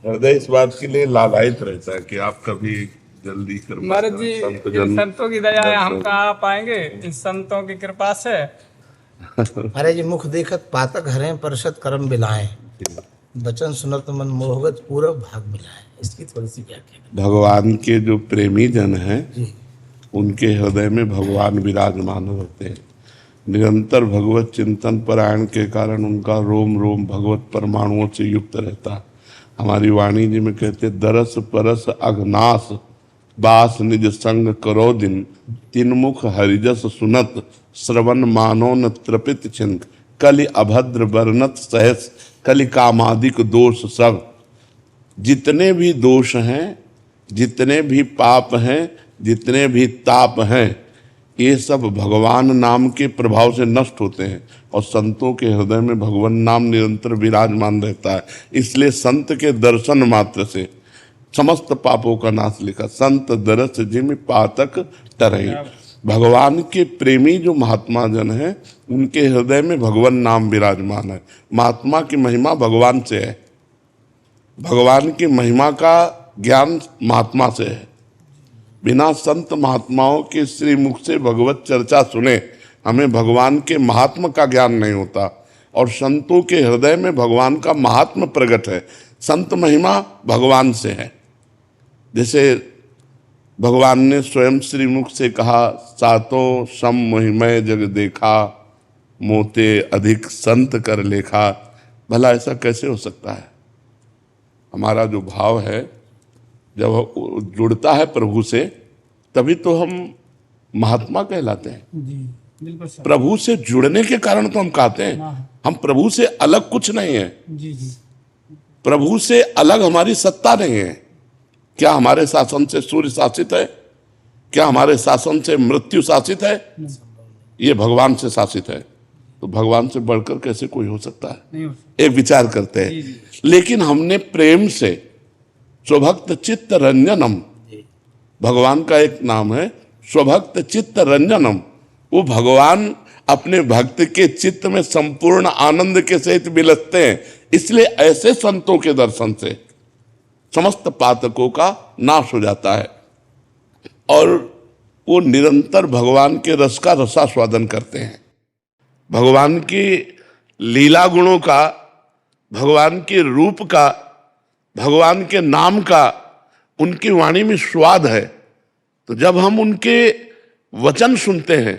हृदय इस बात के लिए लालायित रहता है कि आप कभी जल्दी कर महाराज जी, संत इन जन संतों की दया है, हम कहाँ आ पाएंगे इन संतों की कृपा से। अरे जी, मुख देखत पातक हरें परसत कर्म बिलाएं, वचन सुनत मन मोहगत पूरब भाग मिलाएं। इसकी थोड़ी सी व्याख्या। भगवान के जो प्रेमी जन हैं जी, उनके हृदय में भगवान विराजमान होते हैं। निरंतर भगवत चिंतन परायण के कारण उनका रोम रोम भगवत परमाणुओं से युक्त रहता है। हमारी वाणी जी में कहते दरस परस अघनास बास निज संग करो दिन, तीन मुख हरिजस सुनत श्रवण मानो न त्रपित चिंत, कलि अभद्र वर्णत सहस कलि कामादिक दोष सब। जितने भी दोष हैं, जितने भी पाप हैं, जितने भी ताप हैं, ये सब भगवान नाम के प्रभाव से नष्ट होते हैं और संतों के हृदय में भगवान नाम निरंतर विराजमान रहता है। इसलिए संत के दर्शन मात्र से समस्त पापों का नाश लिखा, संत दरस जिम पातक टरई। भगवान के प्रेमी जो महात्मा जन हैं उनके हृदय में भगवान नाम विराजमान है। महात्मा की महिमा भगवान से है, भगवान की महिमा का ज्ञान महात्मा से है। बिना संत महात्माओं के श्री मुख से भगवत चर्चा सुने हमें भगवान के महात्मा का ज्ञान नहीं होता। और संतों के हृदय में भगवान का महात्मा प्रकट है। संत महिमा भगवान से है। जैसे भगवान ने स्वयं श्री मुख से कहा, सातों सम मोहिमय जग देखा, मोते अधिक संत कर लेखा। भला ऐसा कैसे हो सकता है? हमारा जो भाव है जब जुड़ता है प्रभु से तभी तो हम महात्मा कहलाते हैं। जी बिल्कुल सर। प्रभु से जुड़ने के कारण तो हम कहते हैं। हम प्रभु से अलग कुछ नहीं है। जी जी। प्रभु से अलग हमारी सत्ता नहीं है। क्या हमारे शासन से सूर्य शासित है? क्या हमारे शासन से मृत्यु शासित है? ये भगवान से शासित है। तो भगवान से बढ़कर कैसे कोई हो सकता है? नहीं हो सकता। एक विचार करते हैं। जी, जी। लेकिन हमने प्रेम से स्वभक्त चित्त रंजनम, भगवान का एक नाम है स्वभक्त चित्त रंजनम। वो भगवान अपने भक्त के चित्त में संपूर्ण आनंद के सहित विलसते हैं। इसलिए ऐसे संतों के दर्शन से समस्त पातकों का नाश हो जाता है और वो निरंतर भगवान के रस का रसास्वादन करते हैं। भगवान की लीला गुणों का, भगवान के रूप का, भगवान के नाम का उनकी वाणी में स्वाद है। तो जब हम उनके वचन सुनते हैं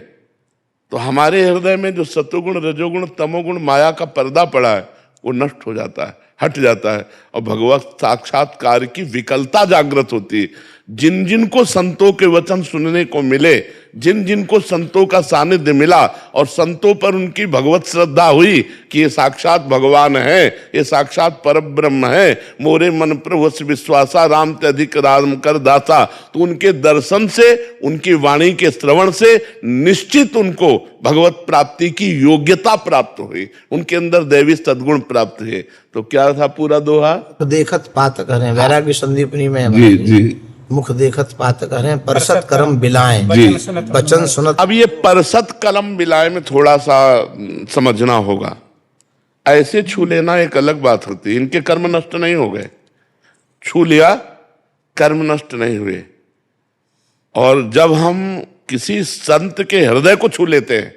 तो हमारे हृदय में जो सत्वगुण, रजोगुण, तमोगुण, माया का पर्दा पड़ा है वो नष्ट हो जाता है, हट जाता है और भगवत साक्षात्कार की विकलता जागृत होती है। जिन जिन को संतों के वचन सुनने को मिले, जिन जिन को संतों का सानिध्य मिला और संतों पर उनकी भगवत श्रद्धा हुई कि ये साक्षात भगवान है, ये साक्षात परब्रह्म है, मोरे मन प्रभु विश्वासा राम ते अधिक राम कर दासा, तो उनके दर्शन से, उनकी वाणी के श्रवण से निश्चित उनको भगवत प्राप्ति की योग्यता प्राप्त हुई, उनके अंदर दैवी सद्गुण प्राप्त हुए। तो क्या था पूरा दोहा? तो देखत पातक हरें, वैराग्य संदीपनी में जी जी। मुख देखत पातक हरें परसत कर्म बिलाएं, वचन सुनत। अब ये परसत कलम बिलाए में थोड़ा सा समझना होगा। ऐसे छू लेना एक अलग बात होती है। इनके कर्म नष्ट नहीं हो गए, छू लिया, कर्म नष्ट नहीं हुए। और जब हम किसी संत के हृदय को छू लेते हैं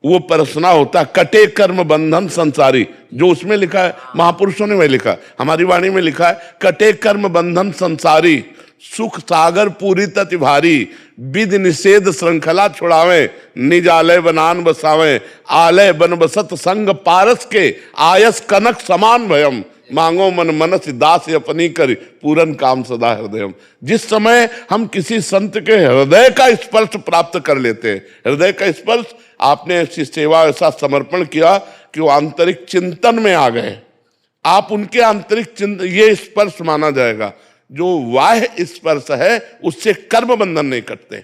वो परसना होता, कटे कर्म बंधन संसारी, जो उसमें लिखा है महापुरुषों ने वही लिखा है, हमारी वाणी में लिखा है कटे कर्म बंधन संसारी, सुख सागर पूरी तति भारी, विध निषेध श्रृंखला छुड़ावे, निज आलय बनान बसावे, आलय बन बसत संग पारस के, आयस कनक समान भयम, मांगो मन मनस दास अपनी कर, पूरन काम सदा हृदयम। जिस समय हम किसी संत के हृदय का स्पर्श प्राप्त कर लेते हैं, हृदय का स्पर्श, आपने ऐसी सेवा, ऐसा समर्पण किया कि वो आंतरिक चिंतन में आ गए, आप उनके आंतरिक चिंतन, ये स्पर्श माना जाएगा। जो बाह्य स्पर्श है उससे कर्म बंधन नहीं कटते,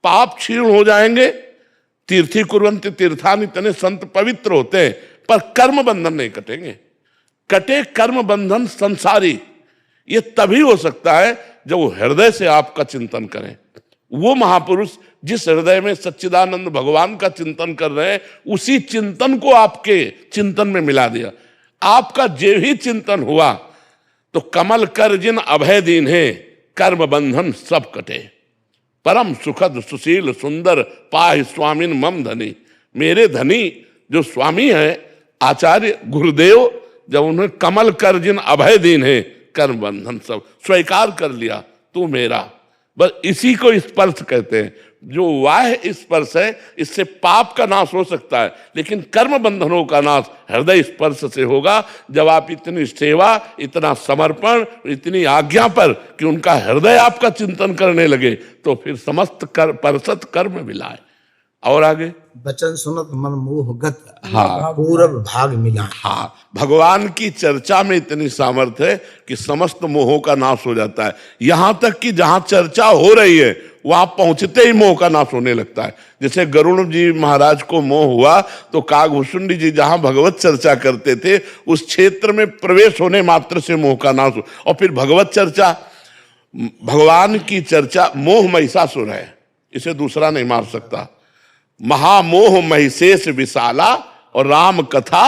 पाप क्षीण हो जाएंगे। तीर्थी कुर्वन्ति तीर्थानि, इतने संत पवित्र होते हैं पर कर्म बंधन नहीं कटेंगे। कटे कर्म बंधन संसारी, ये तभी हो सकता है जब वो हृदय से आपका चिंतन करें। वो महापुरुष जिस हृदय में सच्चिदानंद भगवान का चिंतन कर रहे हैं, उसी चिंतन को आपके चिंतन में मिला दिया। आपका जे ही चिंतन हुआ तो कमल कर जिन अभय दीन है, कर्म बंधन सब कटे, परम सुखद सुशील सुंदर पाहि स्वामिन मम धनी। मेरे धनी जो स्वामी है आचार्य गुरुदेव, जब उन्हें कमल कर जिन अभय दीन है, कर्म बंधन सब स्वीकार कर लिया, तू मेरा। बस इसी को स्पर्श कहते हैं। जो बाह्य स्पर्श है, इससे पाप का नाश हो सकता है, लेकिन कर्म बंधनों का नाश हृदय स्पर्श से होगा। जब आप इतनी सेवा, इतना समर्पण, इतनी आज्ञा पर कि उनका हृदय आपका चिंतन करने लगे, तो फिर समस्त परसत कर्म मिलाए। और आगे बचन सुनत मन मोहगत, हाँ पूरब भाग मिला। हाँ, भगवान की चर्चा में इतनी सामर्थ्य है कि समस्त मोहों का नाश हो जाता है। यहां तक कि जहां चर्चा हो रही है वहां पहुंचते ही मोह का नाश होने लगता है। जैसे गरुण जी महाराज को मोह हुआ तो कागभूषुंडी जी जहां भगवत चर्चा करते थे, उस क्षेत्र में प्रवेश होने मात्र से मोह का नाश हो। और फिर भगवत चर्चा, भगवान की चर्चा, मोह महिषासुर है, इसे दूसरा नहीं मार सकता। महामोह महिषेष विशाला और राम कथा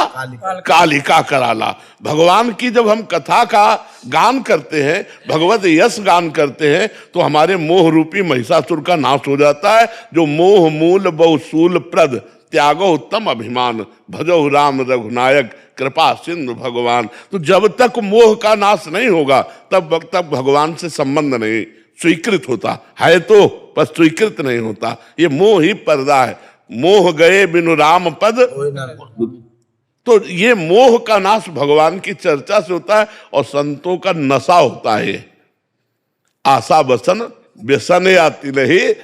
कालिका कराला। भगवान की जब हम कथा का गान करते हैं, भगवत यश गान करते हैं, तो हमारे मोह रूपी महिषासुर का नाश हो जाता है। जो मोह मूल बहुशूल प्रद, त्यागो उत्तम अभिमान, भजो राम रघुनायक कृपा सिंधु भगवान। तो जब तक मोह का नाश नहीं होगा तब तक भगवान से संबंध नहीं स्वीकृत होता है, तो पर स्वीकृत नहीं होता। ये मोह ही पर्दा है। मोह गए बिनु राम पद, तो ये मोह का नाश भगवान की चर्चा से होता है। और संतों का नशा होता है, आशा वसन व्यसन आती नहीं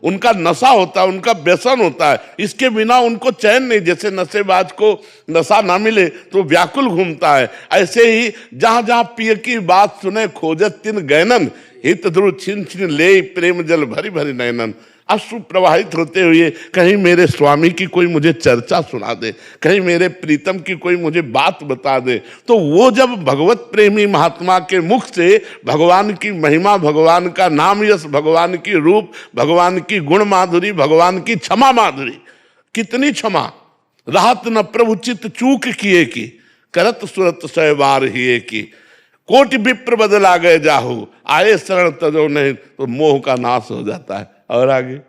उनका नशा होता है, उनका व्यसन होता है। इसके बिना उनको चैन नहीं। जैसे नशेबाज को नशा ना मिले तो व्याकुल घूमता है, ऐसे ही जहां जहां पिय की बात सुने खोजत तिन गैनन, हित ध्रुव छिन छिन ले प्रेम जल भरी भरी नैनन। अश्रु प्रवाहित होते हुए कहीं मेरे स्वामी की कोई मुझे चर्चा सुना दे, कहीं मेरे प्रीतम की कोई मुझे बात बता दे। तो वो जब भगवत प्रेमी महात्मा के मुख से भगवान की महिमा, भगवान का नाम यश, भगवान की रूप, भगवान की गुण माधुरी, भगवान की क्षमा माधुरी, कितनी क्षमा, राहत न प्रभु चित चूक किए की, करत सुरत सहवार ही की, कोटि विप्र बदला गए जाहू, आए शरण तजो नहीं, तो मोह का नाश हो जाता है। और आगे